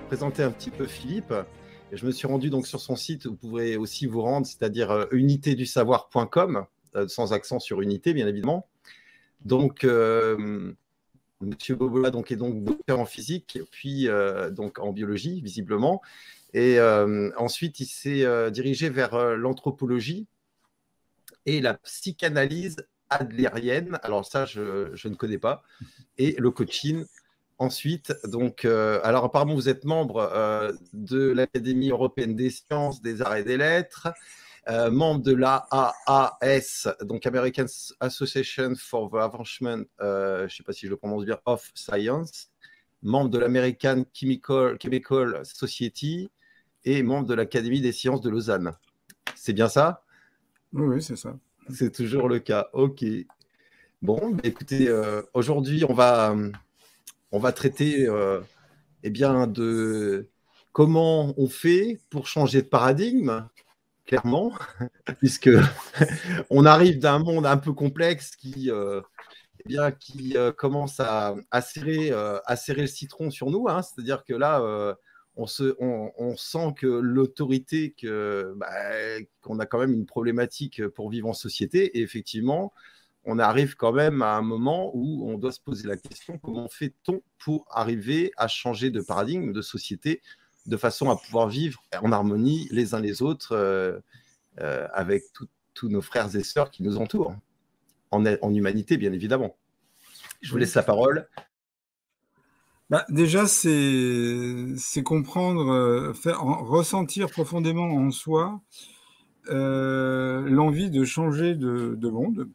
présenter un petit peu Philippe. Et je me suis rendu donc sur son site, vous pourrez aussi vous rendre, c'est-à-dire unitédusavoir.com, sans accent sur unité, bien évidemment. Donc, Monsieur Bobola donc, est donc docteur en physique, puis donc en biologie, visiblement. Et ensuite, il s'est dirigé vers l'anthropologie et la psychanalyse adlérienne. Alors ça, je ne connais pas. Et le coaching. Ensuite, donc, alors apparemment, vous êtes membre de l'Académie européenne des sciences, des arts et des lettres, membre de l'AAS, donc American Association for the Advancement, je ne sais pas si je le prononce bien, of Science, membre de l'American Chemical Society et membre de l'Académie des sciences de Lausanne. C'est bien ça? Oui, c'est ça. C'est toujours le cas. OK. Bon, écoutez, aujourd'hui, on va traiter eh bien, de comment on fait pour changer de paradigme, clairement, puisque on arrive d'un monde un peu complexe qui commence à serrer le citron sur nous. Hein. C'est-à-dire que là, on sent que l'autorité, qu'on a quand même une problématique pour vivre en société. Et effectivement, on arrive quand même à un moment où on doit se poser la question, comment fait-on pour arriver à changer de paradigme, de société, de façon à pouvoir vivre en harmonie les uns les autres avec tous nos frères et sœurs qui nous entourent, en humanité, bien évidemment. Je vous laisse la parole. Déjà, c'est comprendre, ressentir profondément en soi l'envie de changer de monde,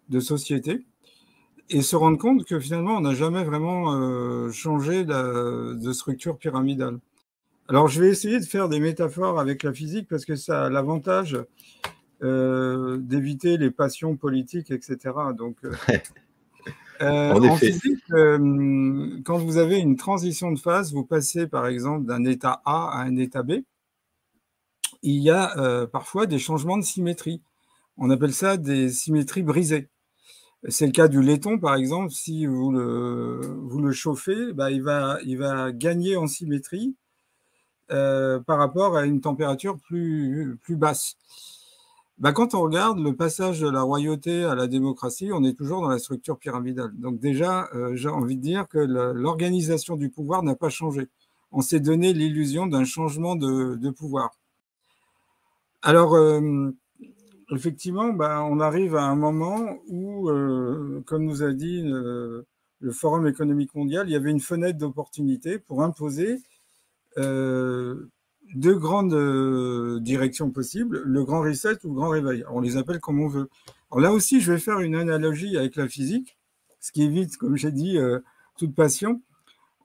de société, et se rendre compte que finalement, on n'a jamais vraiment changé de structure pyramidale. Alors, je vais essayer de faire des métaphores avec la physique parce que ça a l'avantage d'éviter les passions politiques, etc. Donc, en physique, quand vous avez une transition de phase, vous passez par exemple d'un état A à un état B, il y a parfois des changements de symétrie. On appelle ça des symétries brisées. C'est le cas du laiton, par exemple. Si vous le chauffez, il va gagner en symétrie par rapport à une température plus basse. Quand on regarde le passage de la royauté à la démocratie, on est toujours dans la structure pyramidale. Donc déjà, j'ai envie de dire que l'organisation du pouvoir n'a pas changé. On s'est donné l'illusion d'un changement de pouvoir. Alors, effectivement, on arrive à un moment où, comme nous a dit le Forum économique mondial, il y avait une fenêtre d'opportunité pour imposer deux grandes directions possibles, le grand reset ou le grand réveil. On les appelle comme on veut. Alors là aussi, je vais faire une analogie avec la physique, ce qui évite, comme j'ai dit, toute passion.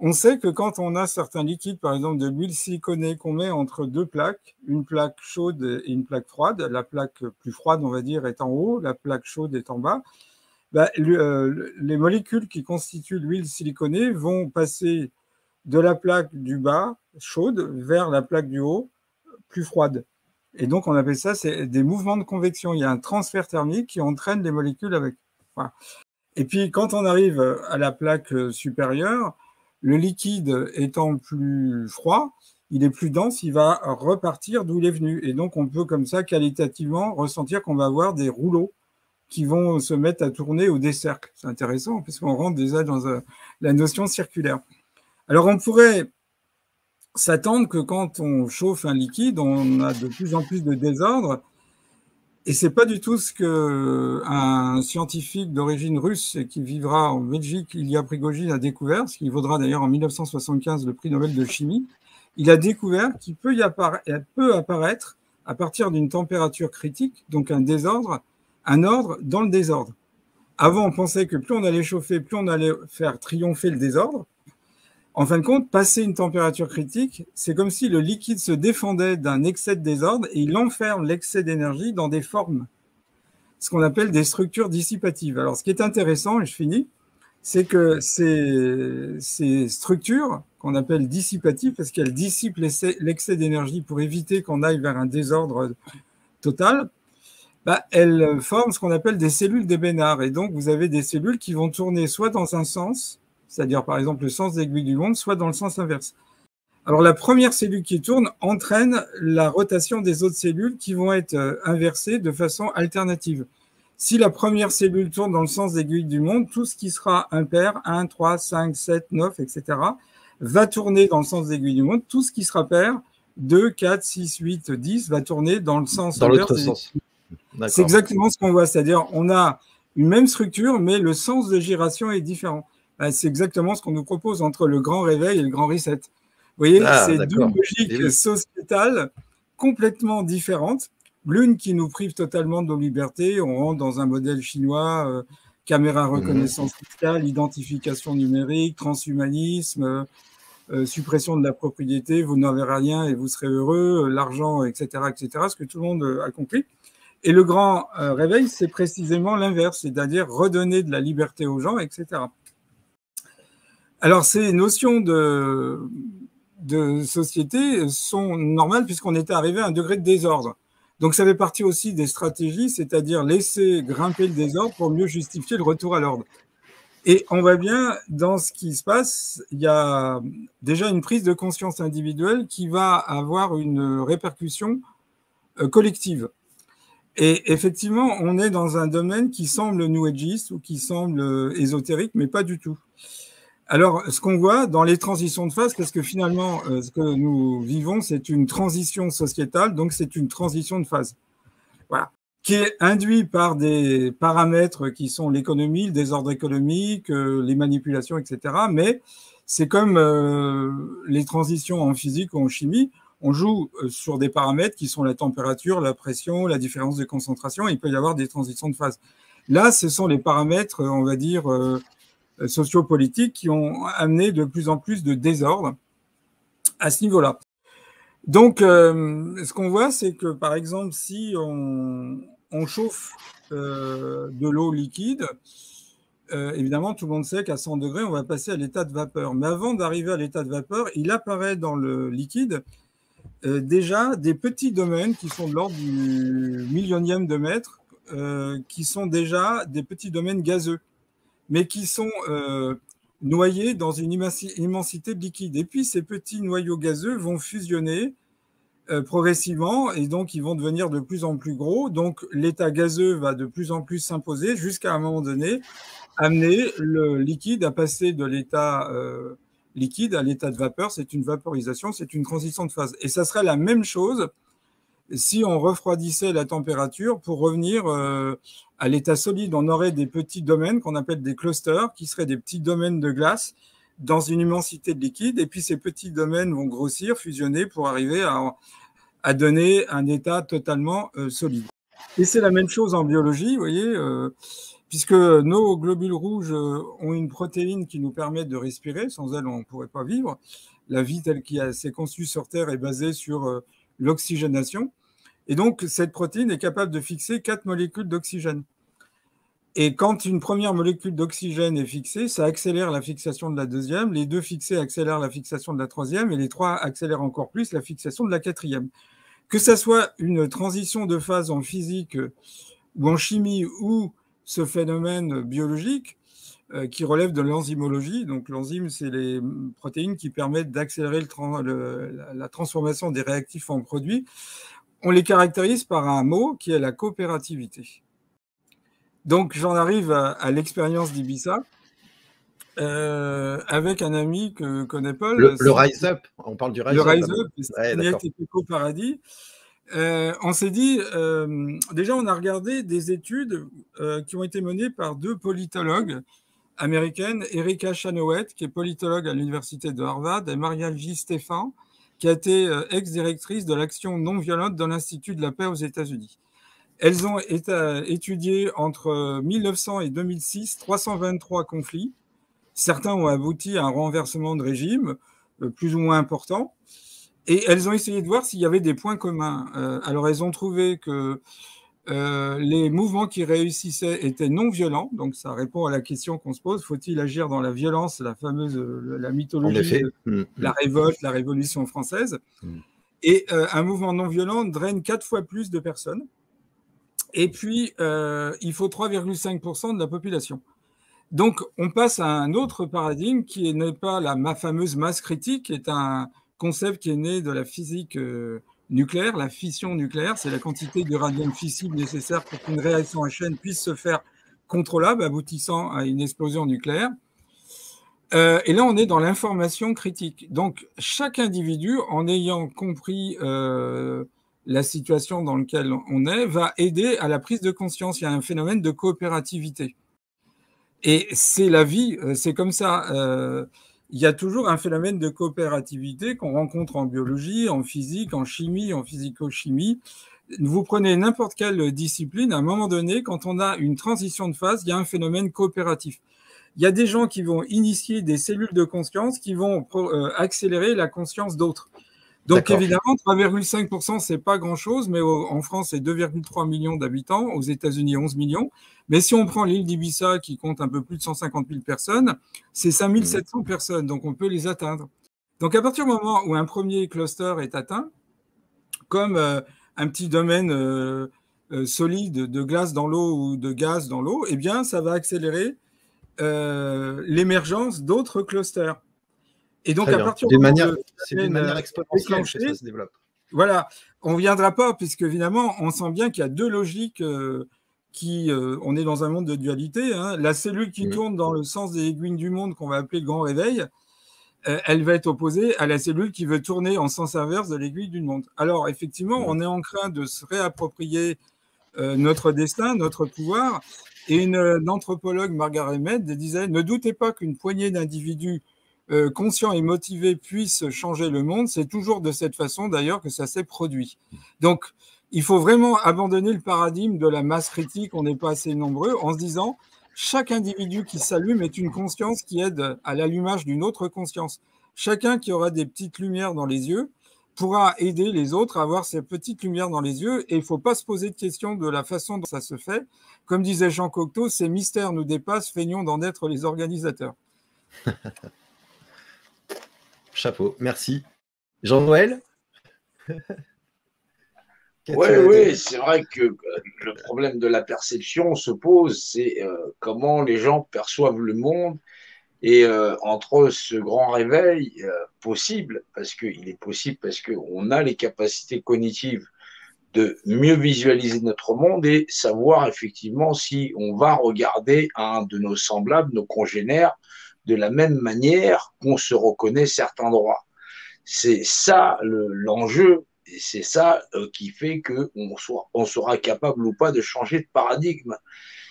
On sait que quand on a certains liquides, par exemple de l'huile siliconée qu'on met entre deux plaques, une plaque chaude et une plaque froide, la plaque plus froide, on va dire, est en haut, la plaque chaude est en bas, les molécules qui constituent l'huile siliconée vont passer de la plaque du bas, chaude, vers la plaque du haut, plus froide. Et donc, on appelle ça des mouvements de convection. Il y a un transfert thermique qui entraîne les molécules avec. Voilà. Et puis, quand on arrive à la plaque supérieure, le liquide étant plus froid, il est plus dense, il va repartir d'où il est venu. Et donc, on peut comme ça, qualitativement, ressentir qu'on va avoir des rouleaux qui vont se mettre à tourner ou des cercles. C'est intéressant, parce qu'on rentre déjà dans la notion circulaire. Alors, on pourrait s'attendre que quand on chauffe un liquide, on a de plus en plus de désordre. Et ce n'est pas du tout ce qu'un scientifique d'origine russe qui vivra en Belgique, Ilya Prigogine, a découvert, ce qui vaudra d'ailleurs en 1975 le prix Nobel de chimie. Il a découvert qu'il peut apparaître, à partir d'une température critique, donc un désordre, un ordre dans le désordre. Avant, on pensait que plus on allait chauffer, plus on allait faire triompher le désordre. En fin de compte, passer une température critique, c'est comme si le liquide se défendait d'un excès de désordre et il enferme l'excès d'énergie dans des formes, ce qu'on appelle des structures dissipatives. Alors, ce qui est intéressant, et je finis, c'est que ces structures, qu'on appelle dissipatives, parce qu'elles dissipent l'excès d'énergie pour éviter qu'on aille vers un désordre total, elles forment ce qu'on appelle des cellules d'Ébénard. Et donc, vous avez des cellules qui vont tourner soit dans un sens, c'est-à-dire par exemple le sens d'aiguille du monde, soit dans le sens inverse. Alors, la première cellule qui tourne entraîne la rotation des autres cellules qui vont être inversées de façon alternative. Si la première cellule tourne dans le sens d'aiguille du monde, tout ce qui sera impair, 1, 3, 5, 7, 9, etc., va tourner dans le sens d'aiguille du monde. Tout ce qui sera pair, 2, 4, 6, 8, 10, va tourner dans le sens dans inverse. l'autre sens. C'est exactement ce qu'on voit, c'est-à-dire on a une même structure, mais le sens de giration est différent. C'est exactement ce qu'on nous propose entre le grand réveil et le grand reset. Vous voyez, c'est deux logiques sociétales complètement différentes. L'une qui nous prive totalement de nos libertés, on rentre dans un modèle chinois, caméra reconnaissance fiscale, identification numérique, transhumanisme, suppression de la propriété, vous n'en verrez rien et vous serez heureux, l'argent, etc., etc., ce que tout le monde a compris. Et le grand réveil, c'est précisément l'inverse, c'est-à-dire redonner de la liberté aux gens, etc. Alors, ces notions de société sont normales puisqu'on était arrivé à un degré de désordre. Donc, ça fait partie aussi des stratégies, c'est-à-dire laisser grimper le désordre pour mieux justifier le retour à l'ordre. Et on voit bien, dans ce qui se passe, il y a déjà une prise de conscience individuelle qui va avoir une répercussion collective. Et effectivement, on est dans un domaine qui semble new ageiste ou qui semble ésotérique, mais pas du tout. Alors, ce qu'on voit dans les transitions de phase, parce que finalement, ce que nous vivons, c'est une transition sociétale, donc c'est une transition de phase. Voilà. Qui est induit par des paramètres qui sont l'économie, le désordre économique, les manipulations, etc. Mais c'est comme les transitions en physique ou en chimie, on joue sur des paramètres qui sont la température, la pression, la différence de concentration, et il peut y avoir des transitions de phase. Là, ce sont les paramètres, on va dire, sociopolitiques qui ont amené de plus en plus de désordre à ce niveau-là. Donc, ce qu'on voit, c'est que, par exemple, si on chauffe de l'eau liquide, évidemment, tout le monde sait qu'à 100 degrés, on va passer à l'état de vapeur. Mais avant d'arriver à l'état de vapeur, il apparaît dans le liquide déjà des petits domaines qui sont de l'ordre du millionième de mètre, qui sont déjà des petits domaines gazeux, mais qui sont noyés dans une immensité de liquide. Et puis, ces petits noyaux gazeux vont fusionner progressivement, et donc ils vont devenir de plus en plus gros. Donc l'état gazeux va de plus en plus s'imposer jusqu'à un moment donné amener le liquide à passer de l'état liquide à l'état de vapeur. C'est une vaporisation, c'est une transition de phase. Et ça serait la même chose si on refroidissait la température pour revenir à l'état solide. On aurait des petits domaines qu'on appelle des clusters, qui seraient des petits domaines de glace dans une immensité de liquide, et puis ces petits domaines vont grossir, fusionner pour arriver à donner un état totalement solide. Et c'est la même chose en biologie, vous voyez, puisque nos globules rouges ont une protéine qui nous permet de respirer. Sans elle, on ne pourrait pas vivre. La vie telle qu'elle s'est conçue sur Terre est basée sur l'oxygénation. Et donc, cette protéine est capable de fixer 4 molécules d'oxygène. Et quand une première molécule d'oxygène est fixée, ça accélère la fixation de la deuxième, les deux fixés accélèrent la fixation de la troisième, et les trois accélèrent encore plus la fixation de la quatrième. Que ça soit une transition de phase en physique ou en chimie, ou ce phénomène biologique qui relève de l'enzymologie. Donc l'enzyme, c'est les protéines qui permettent d'accélérer la transformation des réactifs en produits. On les caractérise par un mot qui est la coopérativité. Donc, j'en arrive à l'expérience d'Ibiza avec un ami que connaît Paul. Le Rise Up, on parle du Rise Up. Le Rise Up, c'est Eco Paradis. On s'est dit, déjà, on a regardé des études qui ont été menées par deux politologues américaines, Erika Chenoweth, qui est politologue à l'université de Harvard, et Marianne J. Stephan, qui a été ex-directrice de l'action non violente dans l'Institut de la paix aux États-Unis. Elles ont étudié entre 1900 et 2006 323 conflits. Certains ont abouti à un renversement de régime, plus ou moins important. Et elles ont essayé de voir s'il y avait des points communs. Alors, elles ont trouvé que les mouvements qui réussissaient étaient non violents. Donc, ça répond à la question qu'on se pose. Faut-il agir dans la violence, la fameuse la mythologie de la révolte, la Révolution française. Et un mouvement non violent draine 4 fois plus de personnes. Et puis, il faut 3,5% de la population. Donc, on passe à un autre paradigme qui n'est pas la fameuse masse critique, qui est un concept qui est né de la physique nucléaire, la fission nucléaire. C'est la quantité d'uranium fissible nécessaire pour qu'une réaction en chaîne puisse se faire contrôlable, aboutissant à une explosion nucléaire. Et là, on est dans l'information critique. Donc, chaque individu, en ayant compris la situation dans laquelle on est, va aider à la prise de conscience. Il y a un phénomène de coopérativité. Et c'est la vie, c'est comme ça. Il y a toujours un phénomène de coopérativité qu'on rencontre en biologie, en physique, en chimie, en physico-chimie. Vous prenez n'importe quelle discipline, à un moment donné, quand on a une transition de phase, il y a un phénomène coopératif. Il y a des gens qui vont initier des cellules de conscience qui vont accélérer la conscience d'autres. Donc évidemment, 3,5%, c'est pas grand-chose, mais en France, c'est 2,3 millions d'habitants, aux États-Unis, 11 millions. Mais si on prend l'île d'Ibiza, qui compte un peu plus de 150 000 personnes, c'est 5 700 personnes, donc on peut les atteindre. Donc à partir du moment où un premier cluster est atteint, comme un petit domaine solide de glace dans l'eau ou de gaz dans l'eau, eh bien, ça va accélérer l'émergence d'autres clusters. Et donc, à partir d'une manière exponentielle que ça se développe. Voilà, on ne viendra pas, puisque évidemment, on sent bien qu'il y a deux logiques on est dans un monde de dualité. Hein. La cellule qui tourne dans le sens des aiguilles du monde, qu'on va appeler le grand réveil, elle va être opposée à la cellule qui veut tourner en sens inverse de l'aiguille du monde. Alors, effectivement, on est en train de se réapproprier notre destin, notre pouvoir. Et une anthropologue, Margaret Mead, disait « Ne doutez pas qu'une poignée d'individus conscients et motivés puissent changer le monde. C'est toujours de cette façon, d'ailleurs, que ça s'est produit. » Donc, il faut vraiment abandonner le paradigme de la masse critique, on n'est pas assez nombreux, en se disant « Chaque individu qui s'allume est une conscience qui aide à l'allumage d'une autre conscience. Chacun qui aura des petites lumières dans les yeux pourra aider les autres à avoir ces petites lumières dans les yeux, et il ne faut pas se poser de questions de la façon dont ça se fait. Comme disait Jean Cocteau, ces mystères nous dépassent, feignons d'en être les organisateurs. » Chapeau, merci. Jean-Noël? Oui, c'est vrai que le problème de la perception se pose, c'est comment les gens perçoivent le monde. Et entre ce grand réveil possible, parce qu'il est possible, parce qu'on a les capacités cognitives de mieux visualiser notre monde et savoir effectivement si on va regarder un de nos semblables, nos congénères, de la même manière qu'on se reconnaît certains droits. C'est ça l'enjeu, et c'est ça qui fait qu'on sera capable ou pas de changer de paradigme.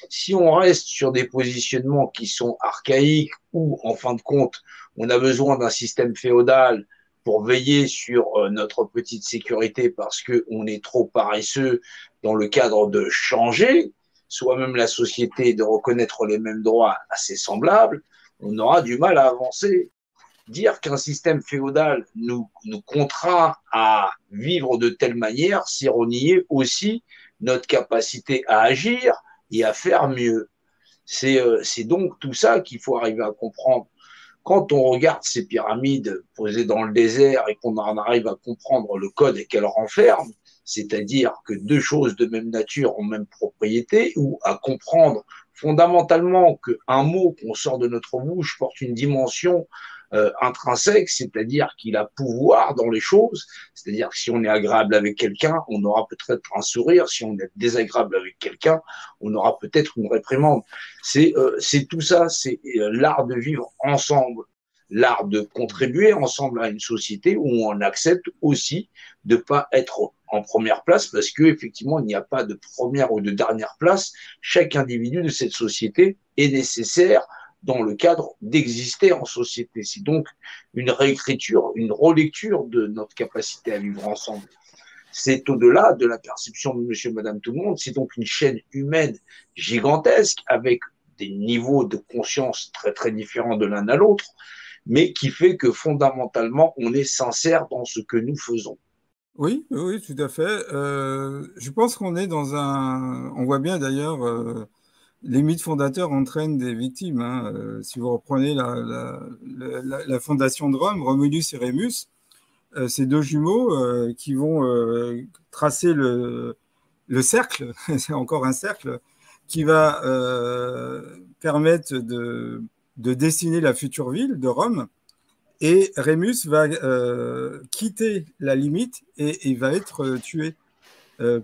Si on reste sur des positionnements qui sont archaïques ou, en fin de compte, on a besoin d'un système féodal pour veiller sur notre petite sécurité parce qu'on est trop paresseux dans le cadre de changer soi-même la société, de reconnaître les mêmes droits à ses semblables, on aura du mal à avancer. Dire qu'un système féodal nous contraint à vivre de telle manière, c'est renier aussi notre capacité à agir et à faire mieux. C'est donc tout ça qu'il faut arriver à comprendre. Quand on regarde ces pyramides posées dans le désert et qu'on en arrive à comprendre le code qu'elles renferment, c'est-à-dire que deux choses de même nature ont même propriété, ou à comprendre fondamentalement qu'un mot qu'on sort de notre bouche porte une dimension intrinsèque, c'est-à-dire qu'il a pouvoir dans les choses, c'est-à-dire que si on est agréable avec quelqu'un, on aura peut-être un sourire, si on est désagréable avec quelqu'un, on aura peut-être une réprimande. C'est tout ça, c'est l'art de vivre ensemble, l'art de contribuer ensemble à une société où on accepte aussi de ne pas être en première place, parce qu'effectivement, il n'y a pas de première ou de dernière place. Chaque individu de cette société est nécessaire dans le cadre d'exister en société. C'est donc une réécriture, une relecture de notre capacité à vivre ensemble. C'est au-delà de la perception de monsieur, madame, tout le monde. C'est donc une chaîne humaine gigantesque avec des niveaux de conscience très, très différents de l'un à l'autre, mais qui fait que fondamentalement, on est sincère dans ce que nous faisons. Oui, oui, tout à fait. Je pense qu'on est dans un... On voit bien d'ailleurs... les mythes fondateurs entraînent des victimes. Hein. Si vous reprenez la fondation de Rome, Romulus et Rémus, ces deux jumeaux qui vont tracer le cercle, c'est encore un cercle, qui va permettre de dessiner la future ville de Rome. Et Rémus va quitter la limite et il va être tué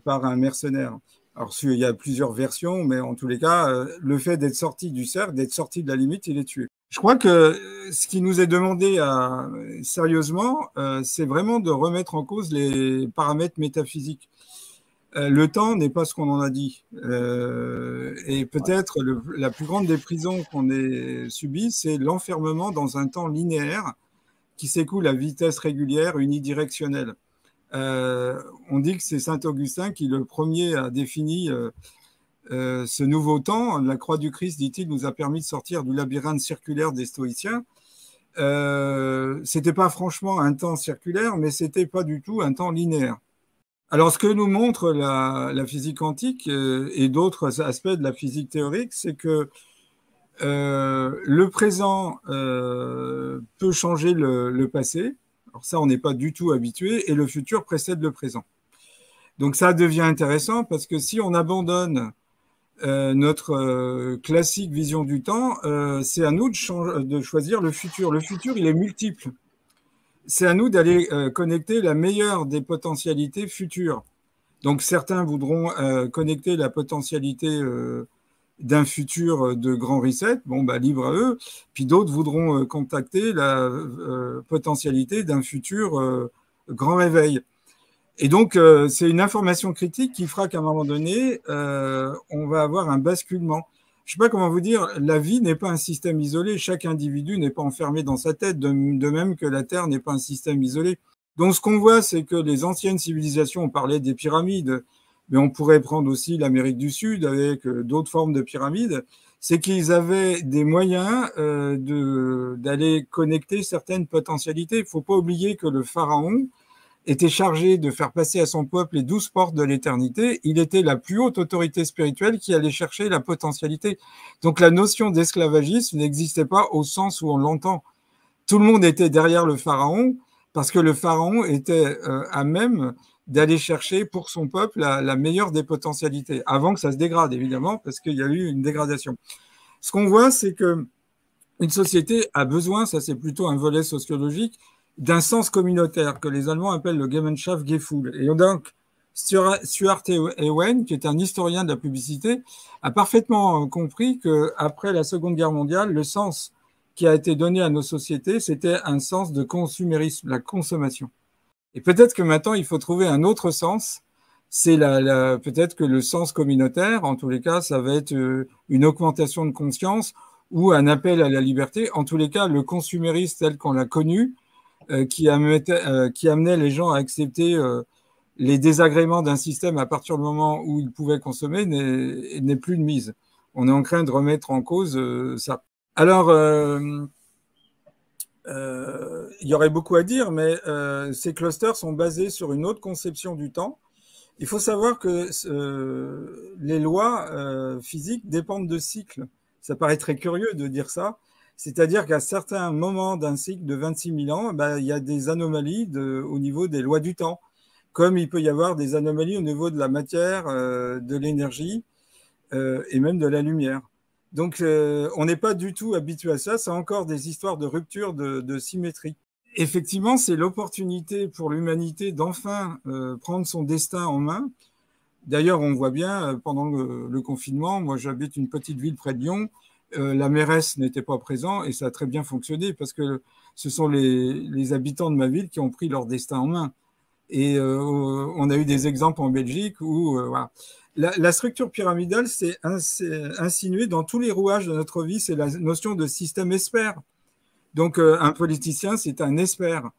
par un mercenaire. Alors, il y a plusieurs versions, mais en tous les cas, le fait d'être sorti du cercle, d'être sorti de la limite, il est tué. Je crois que ce qui nous est demandé sérieusement, c'est vraiment de remettre en cause les paramètres métaphysiques. Le temps n'est pas ce qu'on en a dit. Et peut-être la plus grande des prisons qu'on ait subies, c'est l'enfermement dans un temps linéaire qui s'écoule à vitesse régulière, unidirectionnelle. On dit que c'est saint Augustin qui, le premier, a défini ce nouveau temps. La croix du Christ, dit-il, nous a permis de sortir du labyrinthe circulaire des stoïciens. C'était pas franchement un temps circulaire, mais c'était pas du tout un temps linéaire. Alors, ce que nous montre la physique quantique et d'autres aspects de la physique théorique, c'est que le présent peut changer le passé. Alors ça, on n'est pas du tout habitué, et le futur précède le présent. Donc ça devient intéressant parce que si on abandonne notre classique vision du temps, c'est à nous de choisir le futur. Le futur, il est multiple. C'est à nous d'aller connecter la meilleure des potentialités futures. Donc certains voudront connecter la potentialité d'un futur de grand reset, bon, bah, libre à eux, puis d'autres voudront contacter la potentialité d'un futur grand réveil. Et donc, c'est une information critique qui fera qu'à un moment donné, on va avoir un basculement. Je ne sais pas comment vous dire, la vie n'est pas un système isolé, chaque individu n'est pas enfermé dans sa tête, de même que la Terre n'est pas un système isolé. Donc, ce qu'on voit, c'est que les anciennes civilisations, on parlait des pyramides, mais on pourrait prendre aussi l'Amérique du Sud avec d'autres formes de pyramides, c'est qu'ils avaient des moyens d'aller connecter certaines potentialités. Il ne faut pas oublier que le pharaon était chargé de faire passer à son peuple les 12 portes de l'éternité. Il était la plus haute autorité spirituelle qui allait chercher la potentialité. Donc la notion d'esclavagisme n'existait pas au sens où on l'entend. Tout le monde était derrière le pharaon parce que le pharaon était à même d'aller chercher pour son peuple la meilleure des potentialités, avant que ça se dégrade, évidemment, parce qu'il y a eu une dégradation. Ce qu'on voit, c'est que une société a besoin, ça c'est plutôt un volet sociologique, d'un sens communautaire, que les Allemands appellent le Gemeinschaftsgefühl. Et donc, Stuart Ewen, qui est un historien de la publicité, a parfaitement compris qu'après la Seconde Guerre mondiale, le sens qui a été donné à nos sociétés, c'était un sens de consumérisme, la consommation. Et peut-être que maintenant, il faut trouver un autre sens. C'est peut-être que le sens communautaire, en tous les cas, ça va être une augmentation de conscience ou un appel à la liberté. En tous les cas, le consumérisme tel qu'on l'a connu, qui amenait les gens à accepter les désagréments d'un système à partir du moment où ils pouvaient consommer, n'est plus de mise. On est en train de remettre en cause ça. Alors, il y aurait beaucoup à dire, mais ces clusters sont basés sur une autre conception du temps. Il faut savoir que les lois physiques dépendent de cycles. Ça paraît très curieux de dire ça. C'est-à-dire qu'à certains moments d'un cycle de 26 000 ans, il y a des anomalies au niveau des lois du temps, comme il peut y avoir des anomalies au niveau de la matière, de l'énergie et même de la lumière. Donc, on n'est pas du tout habitué à ça. C'est encore des histoires de rupture de symétrie. Effectivement, c'est l'opportunité pour l'humanité d'enfin prendre son destin en main. D'ailleurs, on voit bien, pendant le confinement, moi j'habite une petite ville près de Lyon, la mairesse n'était pas présente et ça a très bien fonctionné parce que ce sont les habitants de ma ville qui ont pris leur destin en main. Et on a eu des exemples en Belgique où voilà. La structure pyramidale, c'est insinué dans tous les rouages de notre vie, c'est la notion de système expert. Donc un politicien, c'est un expert.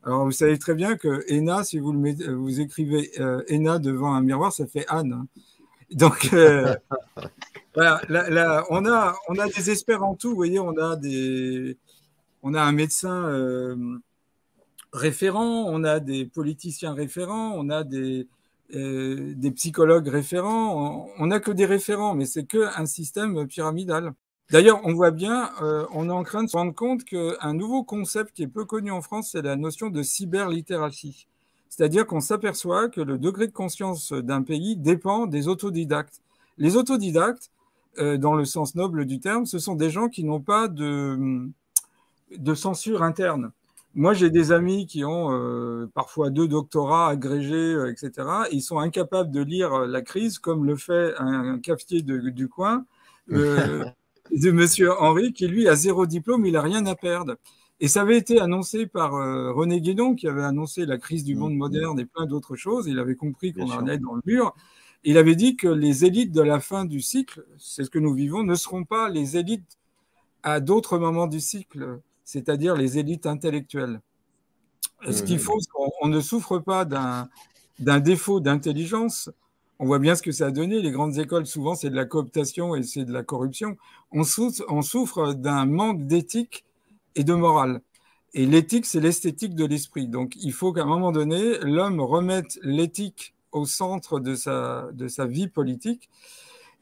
Alors vous savez très bien que ENA, si vous écrivez ENA devant un miroir, ça fait Anne. Donc voilà, on a des experts en tout. Vous voyez, on a un médecin référent, on a des politiciens référents, on a des psychologues référents. On n'a que des référents, mais c'est qu'un système pyramidal. D'ailleurs, on voit bien, on est en train de se rendre compte qu'un nouveau concept qui est peu connu en France, c'est la notion de cyberlittératie. C'est-à-dire qu'on s'aperçoit que le degré de conscience d'un pays dépend des autodidactes. Les autodidactes, dans le sens noble du terme, ce sont des gens qui n'ont pas de censure interne. Moi, j'ai des amis qui ont parfois 2 doctorats agrégés, etc. Ils sont incapables de lire la crise comme le fait un cafetier du coin de Monsieur Henry, qui lui a 0 diplôme, il a rien à perdre. Et ça avait été annoncé par René Guédon, qui avait annoncé la crise du monde moderne et plein d'autres choses. Il avait compris qu'on en allait dans le mur. Il avait dit que les élites de la fin du cycle, c'est ce que nous vivons, ne seront pas les élites à d'autres moments du cycle, c'est-à-dire les élites intellectuelles. Ce qu'il faut, c'est qu'on ne souffre pas d'un défaut d'intelligence. On voit bien ce que ça a donné. Les grandes écoles, souvent, c'est de la cooptation et c'est de la corruption. On souffre d'un manque d'éthique et de morale. Et l'éthique, c'est l'esthétique de l'esprit. Donc, il faut qu'à un moment donné, l'homme remette l'éthique au centre de sa vie politique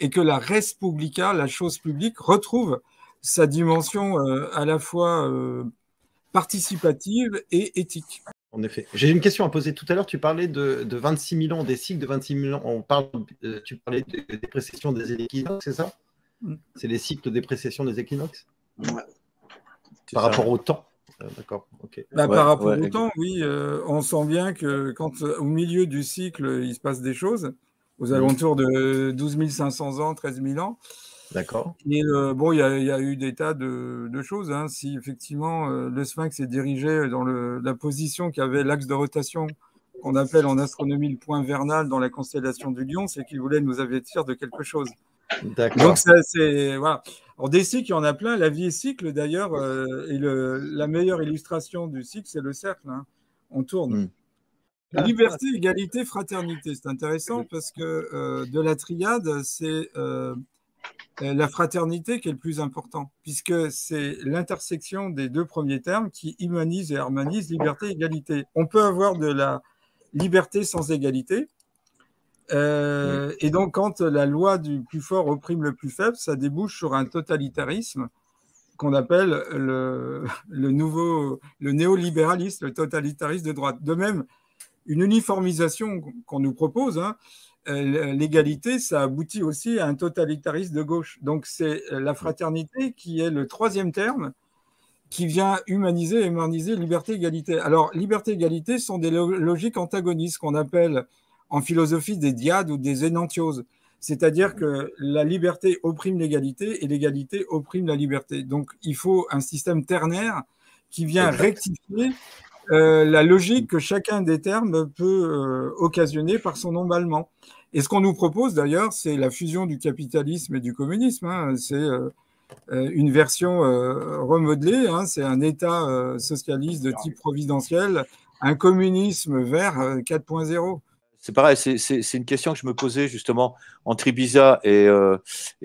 et que la res publica, la chose publique, retrouve sa dimension à la fois participative et éthique. En effet. J'ai une question à poser. Tout à l'heure, tu parlais de 26 000 ans, des cycles de 26 000 ans. Tu parlais de dépréciation des équinoxes, c'est ça? C'est les cycles de dépréciation des équinoxes? Ouais. Par rapport au temps. D'accord. Okay. Par rapport au temps, oui. On sent bien que quand au milieu du cycle, il se passe des choses, aux alentours de 12 500 ans, 13 000 ans. D'accord. Et bon, il y a eu des tas de choses. Hein. Si effectivement le Sphinx est dirigé dans la position qu'avait l'axe de rotation qu'on appelle en astronomie le point vernal dans la constellation du Lion, c'est qu'il voulait nous avertir de quelque chose. D'accord. Donc c'est voilà. Alors des cycles, il y en a plein. La vie est cycle d'ailleurs, et la meilleure illustration du cycle, c'est le cercle. Hein. On tourne. Liberté, égalité, fraternité. C'est intéressant parce que de la triade, c'est la fraternité qui est le plus important, puisque c'est l'intersection des 2 premiers termes qui humanise et harmonise liberté et égalité. On peut avoir de la liberté sans égalité, et donc quand la loi du plus fort opprime le plus faible, ça débouche sur un totalitarisme qu'on appelle le néolibéralisme, le totalitarisme de droite. De même, une uniformisation qu'on nous propose, hein, l'égalité, ça aboutit aussi à un totalitarisme de gauche. Donc c'est la fraternité qui est le 3e terme qui vient humaniser et humaniser liberté, égalité. Alors liberté, égalité sont des logiques antagonistes qu'on appelle en philosophie des dyades ou des énantioses. C'est-à-dire que la liberté opprime l'égalité et l'égalité opprime la liberté. Donc il faut un système ternaire qui vient rectifier la logique que chacun des termes peut occasionner par son emballement. Et ce qu'on nous propose d'ailleurs, c'est la fusion du capitalisme et du communisme. Hein. C'est une version remodelée. Hein. C'est un État socialiste de type providentiel, un communisme vert 4.0. C'est pareil, c'est une question que je me posais justement entre Ibiza et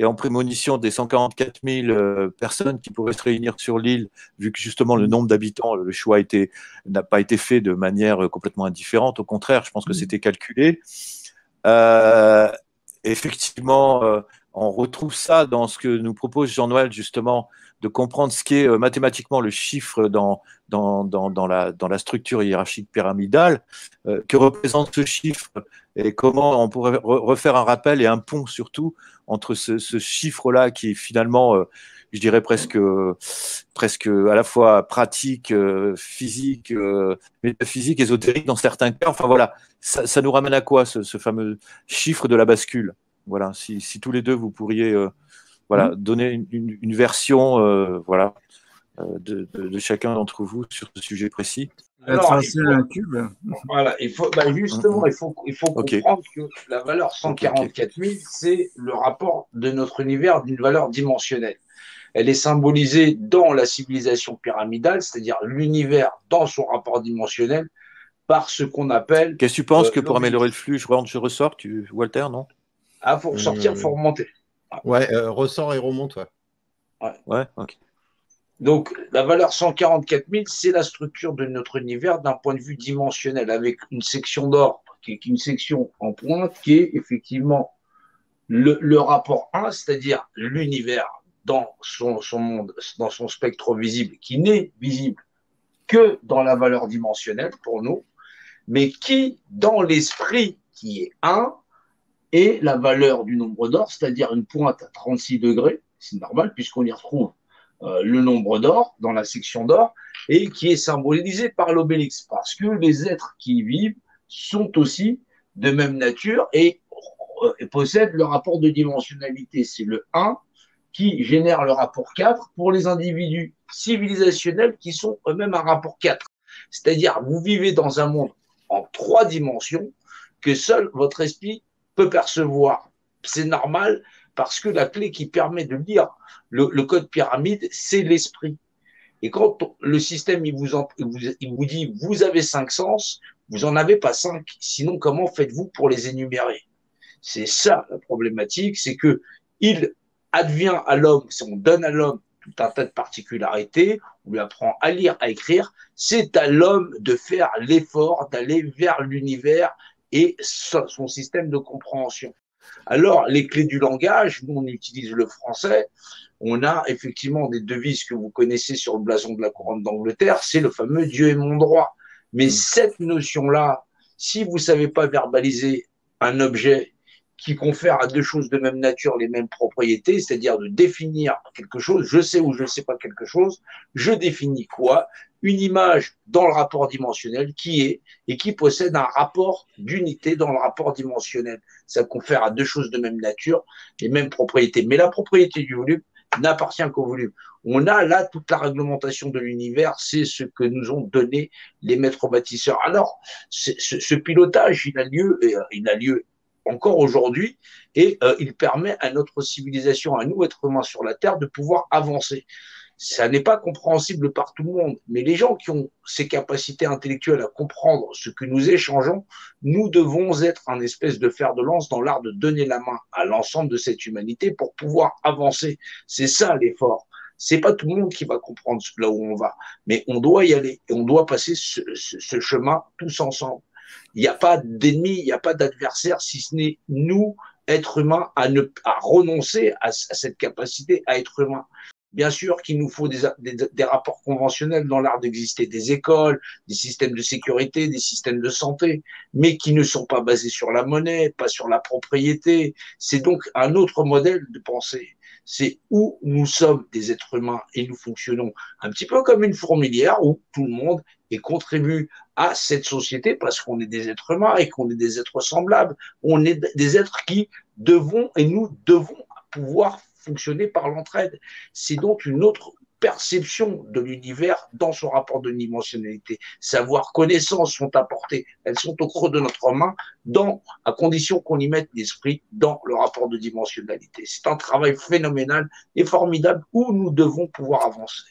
en prémonition des 144 000 personnes qui pourraient se réunir sur l'île, vu que justement le nombre d'habitants, le choix n'a pas été fait de manière complètement indifférente. Au contraire, je pense que c'était calculé. Effectivement, on retrouve ça dans ce que nous propose Jean-Noël, justement, de comprendre ce qu'est mathématiquement le chiffre dans la structure hiérarchique pyramidale, que représente ce chiffre et comment on pourrait refaire un rappel et un pont surtout entre ce chiffre-là qui est finalement, je dirais presque à la fois pratique, physique, métaphysique, ésotérique dans certains cas. Enfin voilà, ça nous ramène à quoi ce fameux chiffre de la bascule? Voilà, si tous les deux vous pourriez donner une version de chacun d'entre vous sur ce sujet précis. Alors, un cube. Voilà, justement, il faut comprendre que la valeur 144 000, c'est le rapport de notre univers d'une valeur dimensionnelle. Elle est symbolisée dans la civilisation pyramidale, c'est-à-dire l'univers dans son rapport dimensionnel, par ce qu'on appelle… Qu'est-ce que tu penses que pour améliorer le flux, je ressors, Walter, non? Ah, pour sortir, il faut remonter. Ouais, ressort et remonte, ouais, ok. Donc, la valeur 144 000, c'est la structure de notre univers d'un point de vue dimensionnel, avec une section d'or, qui est une section en pointe, qui est effectivement le rapport 1, c'est-à-dire l'univers dans son monde, dans son spectre visible, qui n'est visible que dans la valeur dimensionnelle pour nous, mais qui, dans l'esprit qui est 1, est la valeur du nombre d'or, c'est-à-dire une pointe à 36 degrés, c'est normal puisqu'on y retrouve le nombre d'or dans la section d'or et qui est symbolisé par l'obélix parce que les êtres qui y vivent sont aussi de même nature et possèdent le rapport de dimensionnalité. C'est le 1 qui génère le rapport 4 pour les individus civilisationnels qui sont eux-mêmes un rapport 4. C'est-à-dire, vous vivez dans un monde en 3 dimensions que seul votre esprit peut percevoir. C'est normal parce que la clé qui permet de lire le code pyramide, c'est l'esprit. Et quand le système il vous dit vous avez 5 sens, vous n'en avez pas 5. Sinon, comment faites-vous pour les énumérer? C'est ça la problématique, c'est que il advient à l'homme, si on donne à l'homme tout un tas de particularités, on lui apprend à lire, à écrire, c'est à l'homme de faire l'effort d'aller vers l'univers et son système de compréhension. Alors, les clés du langage, nous on utilise le français, on a effectivement des devises que vous connaissez sur le blason de la couronne d'Angleterre, c'est le fameux Dieu est mon droit. Mais cette notion-là, si vous ne savez pas verbaliser un objet qui confère à deux choses de même nature les mêmes propriétés, c'est-à-dire de définir quelque chose, je sais ou je ne sais pas quelque chose, je définis quoi? Une image dans le rapport dimensionnel qui est et qui possède un rapport d'unité dans le rapport dimensionnel. Ça confère à deux choses de même nature les mêmes propriétés. Mais la propriété du volume n'appartient qu'au volume. On a là toute la réglementation de l'univers, c'est ce que nous ont donné les maîtres bâtisseurs. Alors, ce pilotage, il a lieu encore aujourd'hui, et il permet à notre civilisation, à nous, êtres humains sur la Terre, de pouvoir avancer. Ça n'est pas compréhensible par tout le monde, mais les gens qui ont ces capacités intellectuelles à comprendre ce que nous échangeons, nous devons être un espèce de fer de lance dans l'art de donner la main à l'ensemble de cette humanité pour pouvoir avancer. C'est ça l'effort. C'est pas tout le monde qui va comprendre là où on va, mais on doit y aller et on doit passer ce chemin tous ensemble. Il n'y a pas d'ennemi, il n'y a pas d'adversaire, si ce n'est nous, êtres humains, à renoncer à cette capacité à être humain. Bien sûr qu'il nous faut des rapports conventionnels dans l'art d'exister, des écoles, des systèmes de sécurité, des systèmes de santé, mais qui ne sont pas basés sur la monnaie, pas sur la propriété. C'est donc un autre modèle de pensée. C'est où nous sommes des êtres humains et nous fonctionnons un petit peu comme une fourmilière où tout le monde et contribue à cette société parce qu'on est des êtres humains et qu'on est des êtres semblables. On est des êtres qui devons et nous devons pouvoir fonctionner par l'entraide. C'est donc une autre perception de l'univers dans son rapport de dimensionnalité. Savoir, connaissances sont apportées, elles sont au creux de notre main, à condition qu'on y mette l'esprit dans le rapport de dimensionnalité. C'est un travail phénoménal et formidable où nous devons pouvoir avancer.